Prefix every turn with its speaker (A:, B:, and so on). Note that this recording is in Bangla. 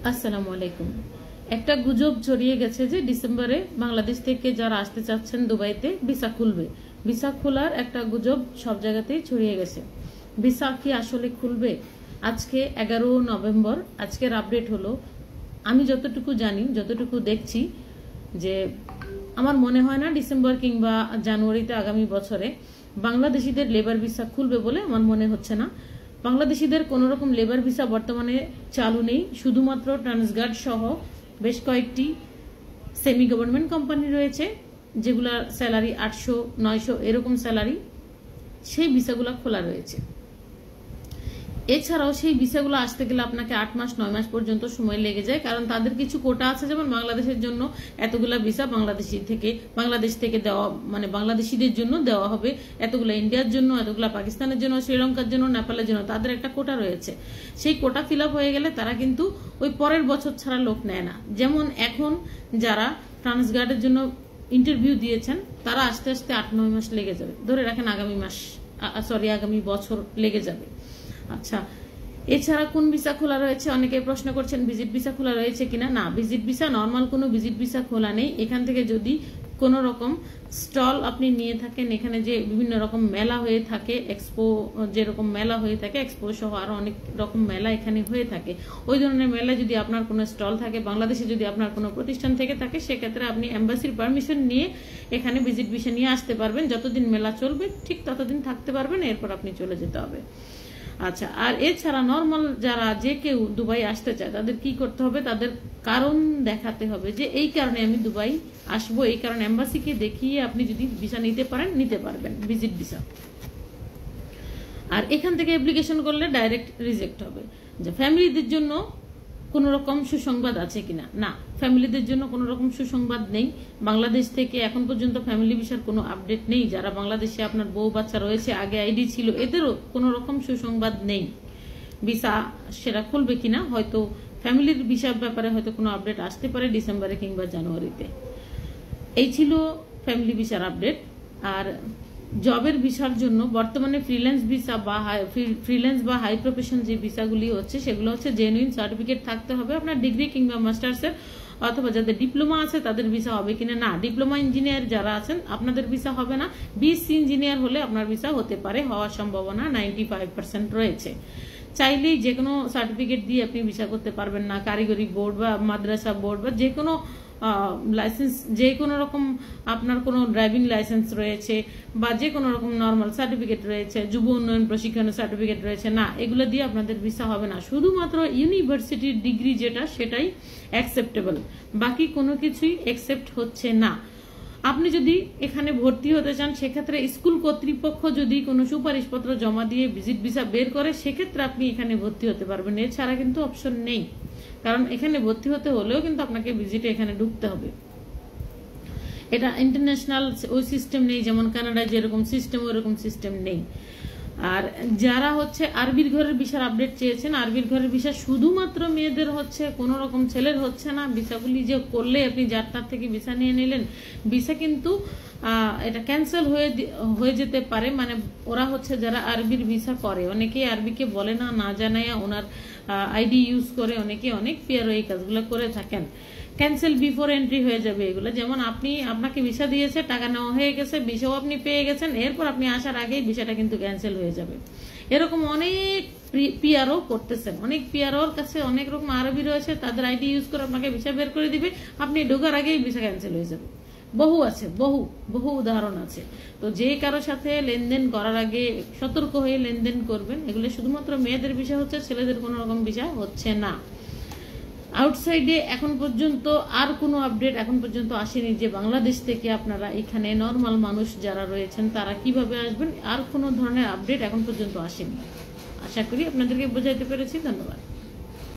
A: আসসালামু আলাইকুম। একটা গুজব ছড়িয়ে গেছে যে ডিসেম্বরে বাংলাদেশ থেকে যারা আসতে চাচ্ছেন দুবাইতে ভিসা খুলবে। ভিসা খোলার একটা গুজব সব জায়গাতেই ছড়িয়ে গেছে। ভিসা কি আসলে খুলবে? আজকে 11 নভেম্বর, আজকের আপডেট হলো, আমি যতটুকু জানি, যতটুকু দেখছি, যে আমার মনে হয় না ডিসেম্বর কিংবা জানুয়ারিতে আগামী বছরে বাংলাদেশিদের লেবার ভিসা খুলবে বলে আমার মনে হচ্ছে না। বাংলাদেশিদের কোনো রকম লেবার ভিসা বর্তমানে চালু নেই। শুধুমাত্র ট্রান্সগার্ড সহ বেশ কয়েকটি সেমি গভর্নমেন্ট কোম্পানি রয়েছে যেগুলোর স্যালারি 800-900 এরকম স্যালারি, সেই ভিসাগুলো খোলা রয়েছে। এছাড়াও সেই ভিসাগুলো আসতে গেলে আপনাকে 8 মাস 9 মাস পর্যন্ত সময় লেগে যায়, কারণ তাদের কিছু কোটা আছে। যেমন বাংলাদেশের জন্য এতগুলা ভিসা বাংলাদেশ থেকে দেওয়া, মানে বাংলাদেশিদের জন্য দেওয়া হবে, এতগুলো ইন্ডিয়ার জন্য, এতগুলা পাকিস্তানের জন্য, শ্রীলঙ্কার জন্য, নেপালের জন্য, তাদের একটা কোটা রয়েছে। সেই কোটা ফিল আপ হয়ে গেলে তারা কিন্তু ওই পরের বছর ছাড়া লোক নেয় না। যেমন এখন যারা ট্রান্সগার্ডের জন্য ইন্টারভিউ দিয়েছেন তারা আস্তে আস্তে 8-9 মাস লেগে যাবে, ধরে রাখেন আগামী বছর লেগে যাবে। আচ্ছা, এছাড়া কোন ভিসা খোলা রয়েছে? অনেকে প্রশ্ন করছেন ভিজিট ভিসা খোলা রয়েছে কিনা। না, ভিজিট ভিসা, নর্মাল কোনো ভিজিট ভিসা খোলা নেই। এখান থেকে যদি কোনো রকম স্টল আপনি নিয়ে থাকেন, এখানে যে বিভিন্ন রকম মেলা হয়ে থাকে, এক্সপো যেরকম মেলা হয়ে থাকে, এক্সপো সহ আরো অনেক রকম মেলা এখানে হয়ে থাকে, ওই ধরনের মেলায় যদি আপনার কোনো স্টল থাকে, বাংলাদেশে যদি আপনার কোনো প্রতিষ্ঠান থেকে থাকে, সেক্ষেত্রে আপনি এম্বাসির পারমিশন নিয়ে এখানে ভিজিট ভিসা নিয়ে আসতে পারবেন। যতদিন মেলা চলবে ঠিক ততদিন থাকতে পারবেন, এরপর আপনি চলে যেতে হবে। আচ্ছা, আর এছাড়া নর্মাল যারা যে কেউ দুবাই আসতে চায় তাদের কি করতে হবে? তাদের কারণ দেখাতে হবে যে এই কারণে আমি দুবাই আসবো, এই কারণে এম্বাসিকে দেখিয়ে আপনি যদি ভিসা নিতে পারেন, নিতে পারবেন ভিজিট ভিসা। আর এখান থেকে অ্যাপ্লিকেশন করলে ডাইরেক্ট রিজেক্ট হবে। যে ফ্যামিলিদের জন্য কোন রকম সুসংবাদ আছে কিনা? না, ফ্যামিলিদের জন্য কোন রকম সুসংবাদ নেই। বাংলাদেশ থেকে এখন পর্যন্ত ফ্যামিলি ভিসার কোনো আপডেট নেই। যারা বাংলাদেশে আপনার বউ বাচ্চা রয়েছে, আগে আইডি ছিল, এদেরও কোন রকম সুসংবাদ নেই। ভিসা সেটা খুলবে কিনা, হয়তো ফ্যামিলির ভিসার ব্যাপারে হয়তো কোনো আপডেট আসতে পারে ডিসেম্বরে কিংবা জানুয়ারিতে। এই ছিল ফ্যামিলি ভিসার আপডেট। আর জবের ভিসার জন্য বর্তমানে ফ্রিল্যান্স ভিসা বা হাই প্রফেশন যে ভিসাগুলি হচ্ছে, সেগুলো হচ্ছে জেনুইন সার্টিফিকেট থাকতে হবে আপনার ডিগ্রি কিংবা মাস্টার্সের, অথবা যাদের ডিপ্লোমা আছে তাদের ভিসা হবে কিনা। না, ডিপ্লোমা ইঞ্জিনিয়ার যারা আছেন আপনাদের ভিসা হবে না। বিএসসি ইঞ্জিনিয়ার হলে আপনার ভিসা হতে পারে, হওয়ার সম্ভাবনা 95% রয়েছে। চাইলেই যে কোনো সার্টিফিকেট দিয়ে আপনি ভিসা করতে পারবেন না। কারিগরি বোর্ড বা মাদ্রাসা বোর্ড বা যে কোনো লাইসেন্স, যে কোনো রকম আপনার কোনো ড্রাইভিং লাইসেন্স রয়েছে বা যে কোনো রকম নর্মাল সার্টিফিকেট রয়েছে, যুব উন্নয়ন প্রশিক্ষণের সার্টিফিকেট রয়েছে, না, এগুলো দিয়ে আপনাদের ভিসা হবে না। শুধুমাত্র ইউনিভার্সিটির ডিগ্রি যেটা, সেটাই অ্যাকসেপ্টেবল, বাকি কোনো কিছুই অ্যাকসেপ্ট হচ্ছে না। আপনি যদি এখানে ভর্তি হতে চান, সেক্ষেত্রে স্কুল কর্তৃপক্ষ যদি কোনো সুপারিশপত্র জমা দিয়ে ভিজিট ভিসা বের করে, সেক্ষেত্রে আপনি এখানে ভর্তি হতে পারবেন। এছাড়া কিন্তু অপশন নেই, কারণ এখানে ভর্তি হতে হলেও কিন্তু আপনাকে ভিজিটে এখানে ঢুকতে হবে। এটা ইন্টারন্যাশনাল ওই সিস্টেম নেই, যেমন কানাডায় যেরকম সিস্টেম, ওইরকম সিস্টেম নেই। আর যারা হচ্ছে আরবির ঘরের ভিসার আপডেট চেয়েছেন, আরবির ঘরের ভিসা শুধুমাত্র মেয়েদের হচ্ছে, কোনো রকম ছেলের হচ্ছে না। ভিসাগুলি যে করলে আপনি যার তার থেকে ভিসা নিয়ে নিলেন, ভিসা কিন্তু এটা ক্যান্সেল হয়ে যেতে পারে। মানে ওরা হচ্ছে যারা আরবির ভিসা করে, অনেকেই আরবিকে বলে না, না জানাইয়া ওনার আইডি ইউজ করে, অনেকে অনেক পিয়ারো এই কাজগুলো করে থাকেন। ক্যান্সেল বিফোর এন্ট্রি হয়ে যাবে এগুলো। যেমন আপনাকে ভিসা দিয়েছে, টাকা নেওয়া হয়ে গেছে, ভিসাও আপনি পেয়ে গেছেন, এরপর আপনি আসার আগেই ভিসাটা কিন্তু ক্যান্সেল হয়ে যাবে। এরকম অনেক পিয়ারও করতেছেন, অনেক পিয়ারোর কাছে অনেক রকম আরবি রয়েছে, তাদের আইডি ইউজ করে আপনাকে ভিসা বের করে দিবে, আপনি ঢোকার আগেই ভিসা ক্যান্সেল হয়ে যাবে। বহু আছে, বহু উদাহরণ আছে। তো যে কারো সাথে লেনদেন করার আগে সতর্ক হয়ে লেনদেন করবেন। এগুলো শুধুমাত্র মেয়েদের ভিসা হচ্ছে, ছেলেদের কোনো রকম ভিসা হচ্ছে না। আউটসাইডে এখন পর্যন্ত আর কোনো আপডেট এখন পর্যন্ত আসেনি যে বাংলাদেশ থেকে আপনারা এখানে নর্মাল মানুষ যারা রয়েছেন তারা কিভাবে আসবেন, আর কোনো ধরনের আপডেট এখন পর্যন্ত আসেনি। আশা করি আপনাদেরকে বোঝাইতে পেরেছি। ধন্যবাদ।